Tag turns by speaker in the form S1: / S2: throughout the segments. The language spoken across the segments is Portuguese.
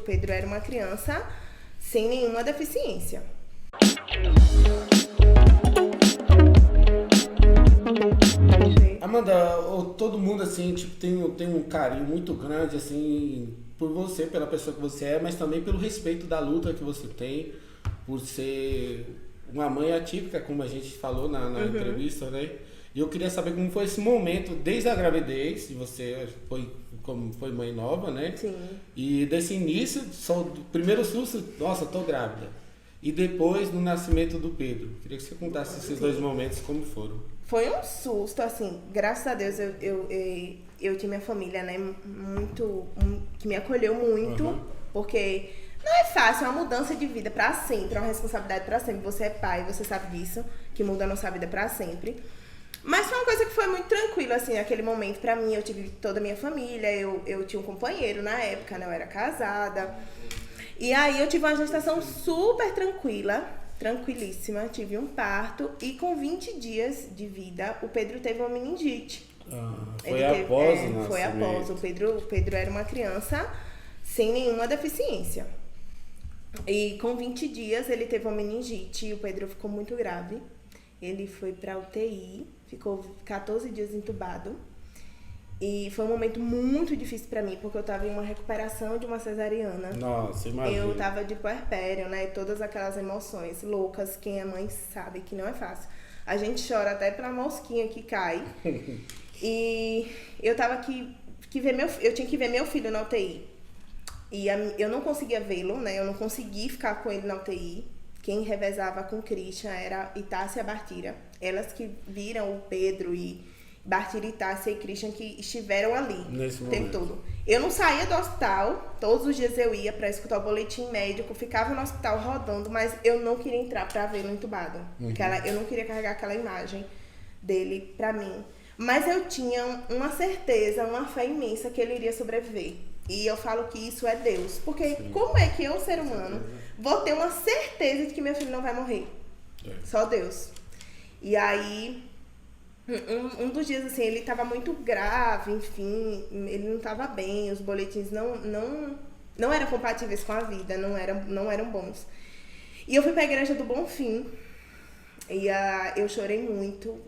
S1: Pedro era uma criança sem nenhuma deficiência.
S2: Amanda, todo mundo assim, tipo, tem um carinho muito grande assim por você, pela pessoa que você é, mas também pelo respeito da luta que você tem, por ser uma mãe atípica, como a gente falou na entrevista, né? E eu queria saber como foi esse momento, desde a gravidez, e você foi mãe nova, né?
S1: Sim.
S2: E desse início, só do primeiro susto, nossa, tô grávida. E depois, no nascimento do Pedro. Queria que você contasse esses dois momentos, como foram.
S1: Foi um susto, assim, graças a Deus eu tinha minha família, né, que me acolheu muito, porque não é fácil, é uma mudança de vida pra sempre, é uma responsabilidade pra sempre. Você é pai, você sabe disso, que muda a nossa vida pra sempre. Mas foi uma coisa que foi muito tranquila, assim, naquele momento pra mim. Eu tive toda a minha família, eu tinha um companheiro na época, né, eu era casada. E aí eu tive uma gestação super tranquilíssima, tive um parto e com 20 dias de vida o Pedro teve uma meningite.
S2: Foi após o nascimento.
S1: Foi após. O Pedro era uma criança sem nenhuma deficiência. E com 20 dias ele teve uma meningite e o Pedro ficou muito grave. Ele foi pra UTI, ficou 14 dias entubado. E foi um momento muito difícil pra mim, porque eu tava em uma recuperação de uma cesariana.
S2: Nossa, imagina.
S1: Eu tava de puerpério, né? Todas aquelas emoções loucas, quem é mãe sabe que não é fácil. A gente chora até pela mosquinha que cai. E eu tava eu tinha que ver meu filho na UTI. E eu não conseguia vê-lo, né? Eu não consegui ficar com ele na UTI. Quem revezava com o Christian era Itácia e a Bartira. Elas que viram o Pedro e Bartira, Itácia e Christian que estiveram ali o tempo todo. Eu não saía do hospital, todos os dias eu ia pra escutar o boletim médico, ficava no hospital rodando, mas eu não queria entrar pra vê-lo entubado. Eu não queria carregar aquela imagem dele pra mim. Mas eu tinha uma certeza, uma fé imensa que ele iria sobreviver. E eu falo que isso é Deus. Porque como é que eu, ser humano, vou ter uma certeza de que meu filho não vai morrer? Só Deus. E aí, um dos dias, assim, ele tava muito grave, enfim, ele não tava bem, os boletins não eram compatíveis com a vida, não eram bons. E eu fui pra igreja do Bonfim, e eu chorei muito,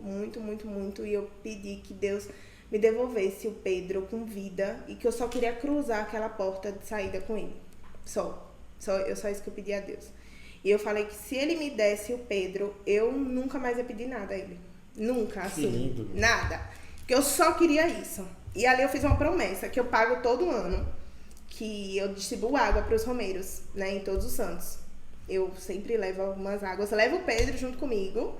S1: e eu pedi que Deus me devolvesse o Pedro com vida, e que eu só queria cruzar aquela porta de saída com ele. Só isso que eu pedi a Deus. E eu falei que se ele me desse o Pedro, eu nunca mais ia pedir nada a ele. Nunca, assim,
S2: lindo.
S1: Nada. Porque eu só queria isso. E ali eu fiz uma promessa, que eu pago todo ano, que eu distribuo água para os romeiros, né, em Todos os Santos. Eu sempre levo algumas águas, levo o Pedro junto comigo,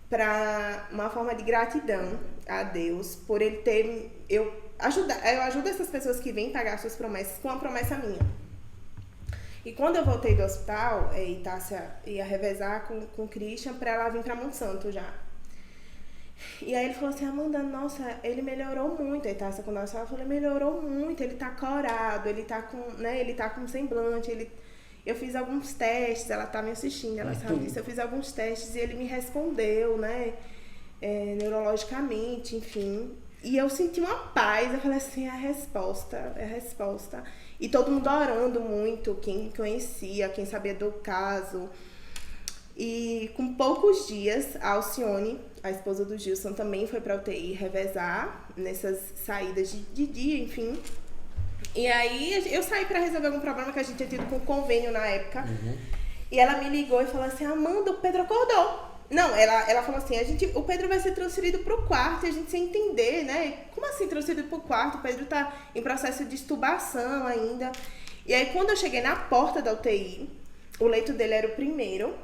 S1: para uma forma de gratidão a Deus, por ele ter... Eu ajudo essas pessoas que vêm pagar suas promessas com uma promessa minha. E quando eu voltei do hospital, Itácia ia revezar com o Christian para ela vir para Monte Santo já. E aí ele falou assim, Amanda, nossa, ele melhorou muito. A Itácia, quando ela falou, melhorou muito, ele tá corado, ele tá com semblante, eu fiz alguns testes, ela tá me assistindo, ela sabe disso, eu fiz alguns testes e ele me respondeu, né, neurologicamente, enfim. E eu senti uma paz, eu falei assim, é a resposta. E todo mundo orando muito, quem conhecia, quem sabia do caso. E com poucos dias, a Alcione, a esposa do Gilson, também foi pra UTI revezar nessas saídas de dia, enfim. E aí eu saí pra resolver algum problema que a gente tinha tido com o convênio na época. E ela me ligou e falou assim, Amanda, o Pedro acordou. Não, ela falou assim, o Pedro vai ser transferido pro quarto, e a gente sem entender, né? Como assim transferido pro quarto? O Pedro tá em processo de extubação ainda. E aí quando eu cheguei na porta da UTI, o leito dele era o primeiro,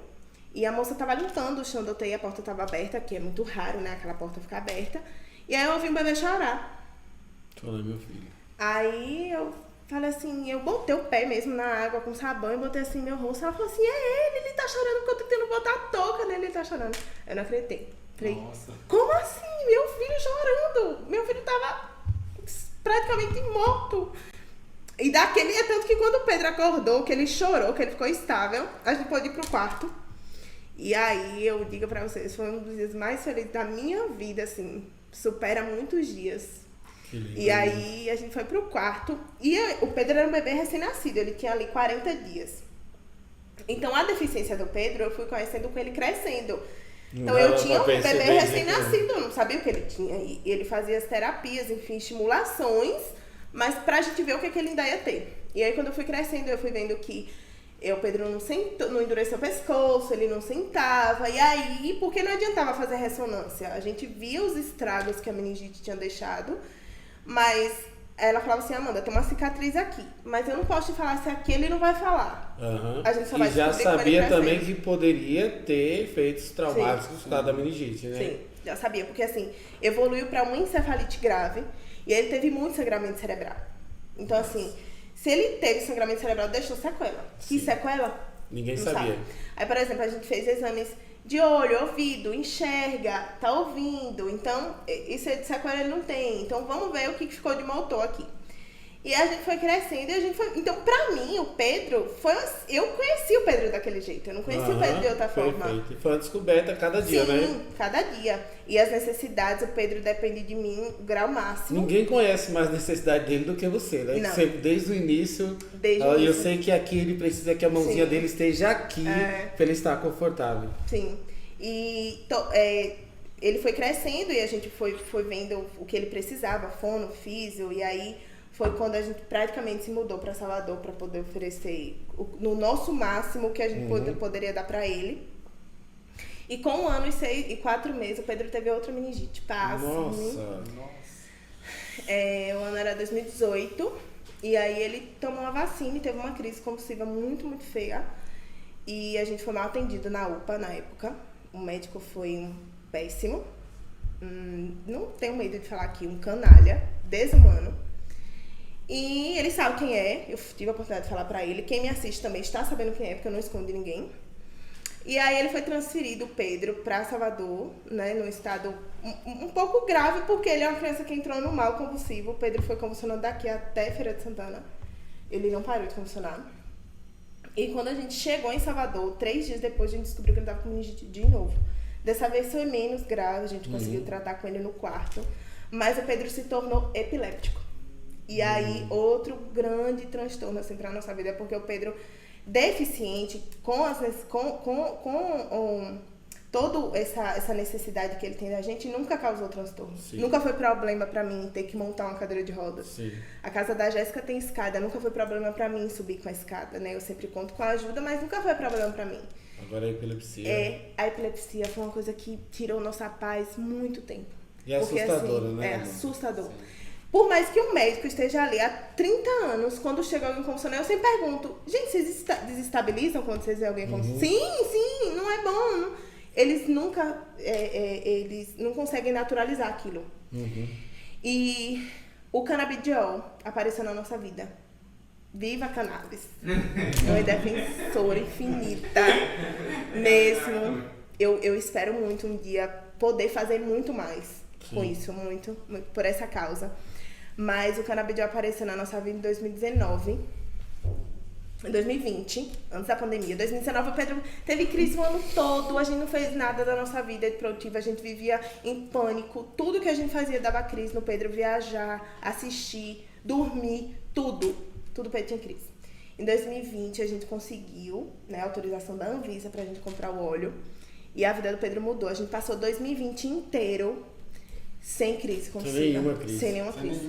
S1: e a moça tava limpando o chão da UTI, a porta tava aberta, que é muito raro, né? Aquela porta ficar aberta. E aí eu ouvi um bebê chorar.
S2: Falei, meu filho.
S1: Aí eu falei assim, eu botei o pé mesmo na água com sabão e botei assim meu rosto. Ela falou assim, é ele tá chorando porque eu tô tentando botar a touca nele, ele tá chorando. Eu não acreditei. Falei, nossa, como assim? Meu filho chorando? Meu filho tava praticamente morto. E daquele é tanto que quando o Pedro acordou, que ele chorou, que ele ficou estável, a gente pôde ir pro quarto. E aí eu digo pra vocês, foi um dos dias mais felizes da minha vida, assim, supera muitos dias. E aí a gente foi pro quarto. E o Pedro era um bebê recém-nascido, ele tinha ali 40 dias. Então a deficiência do Pedro, eu fui conhecendo com ele crescendo. Então eu tinha um bebê recém-nascido, eu não sabia o que ele tinha. E ele fazia as terapias, enfim, estimulações, mas pra gente ver o que ele ainda ia ter. E aí quando eu fui crescendo, eu fui vendo que o Pedro não sentou, não endureceu o pescoço, ele não sentava. E aí, porque não adiantava fazer ressonância? A gente via os estragos que a meningite tinha deixado, mas ela falava assim, Amanda, tem uma cicatriz aqui, mas eu não posso te falar se aqui ele não vai falar. A gente só vai
S2: e já sabia também que poderia ter efeitos traumáticos por causa da meningite, né?
S1: Sim, já sabia, porque assim, evoluiu para uma encefalite grave e ele teve muito sangramento cerebral. Então assim, se ele teve sangramento cerebral, deixou sequela.
S2: Sim.
S1: Que sequela?
S2: Ninguém sabia.
S1: Aí, por exemplo, a gente fez exames de olho, ouvido, enxerga, tá ouvindo. Então, isso de sequela ele não tem. Então, vamos ver o que ficou de motor aqui. E a gente foi crescendo e a gente foi... Então, pra mim, o Pedro foi... Eu conheci o Pedro daquele jeito. Eu não conheci o Pedro de outra forma.
S2: Perfeito. E foi uma descoberta cada dia, né?
S1: Sim, cada dia. E as necessidades, o Pedro depende de mim, grau máximo.
S2: Ninguém conhece mais necessidade dele do que você, né?
S1: Não.
S2: Sempre, desde o início.
S1: Desde o
S2: eu
S1: início.
S2: sei que aqui ele precisa que a mãozinha dele esteja aqui pra ele estar confortável.
S1: Sim. E ele foi crescendo e a gente foi vendo o que ele precisava, fono, físio, e aí foi quando a gente praticamente se mudou para Salvador para poder oferecer no nosso máximo o que a gente poderia dar para ele. E com 1 ano e 4 meses o Pedro teve outra meningite.
S2: Nossa.
S1: O ano era 2018 e aí ele tomou uma vacina e teve uma crise convulsiva muito, muito feia. E a gente foi mal atendido na UPA na época. O médico foi péssimo. Não tenho medo de falar aqui, um canalha, desumano. E ele sabe quem é, eu tive a oportunidade de falar pra ele. Quem me assiste também está sabendo quem é, porque eu não escondo de ninguém. E aí ele foi transferido, o Pedro, pra Salvador, né, num estado um pouco grave, porque ele é uma criança que entrou no mal convulsivo. O Pedro foi convulsionando daqui até Feira de Santana. Ele não parou de convulsionar. E quando a gente chegou em Salvador, 3 dias depois, a gente descobriu que ele estava com meningite de novo. Dessa vez foi menos grave, a gente conseguiu tratar com ele no quarto. Mas o Pedro se tornou epiléptico. E aí, outro grande transtorno assim, para a nossa vida, porque o Pedro, deficiente, com toda essa necessidade que ele tem da gente, nunca causou transtorno.
S2: Sim.
S1: Nunca foi problema pra mim ter que montar uma cadeira de rodas.
S2: Sim.
S1: A casa da Jéssica tem escada, nunca foi problema pra mim subir com a escada, né? Eu sempre conto com a ajuda, mas nunca foi problema pra mim.
S2: Agora a epilepsia.
S1: A epilepsia foi uma coisa que tirou nossa paz muito tempo.
S2: E é assustadora,
S1: assim,
S2: né?
S1: É assustador. Sim. Por mais que o médico esteja ali há 30 anos, quando chega alguém convulsionando, eu sempre pergunto, gente, vocês desestabilizam quando vocês veem alguém convulsionando? Sim, não é bom. Não. Eles nunca, eles não conseguem naturalizar aquilo. E o canabidiol apareceu na nossa vida. Viva a cannabis! Uma defensora infinita mesmo. Eu espero muito um dia poder fazer muito mais com isso, muito por essa causa. Mas o canabidiol apareceu na nossa vida em 2019. Em 2020, antes da pandemia. Em 2019, o Pedro teve crise o ano todo. A gente não fez nada da nossa vida produtiva. A gente vivia em pânico. Tudo que a gente fazia dava crise no Pedro. Viajar, assistir, dormir, tudo. Tudo o Pedro tinha crise. Em 2020, a gente conseguiu, né, a autorização da Anvisa pra gente comprar o óleo. E a vida do Pedro mudou. A gente passou 2020 inteiro sem crise convulsiva.
S2: Sem nenhuma crise.
S1: Sem nenhuma crise.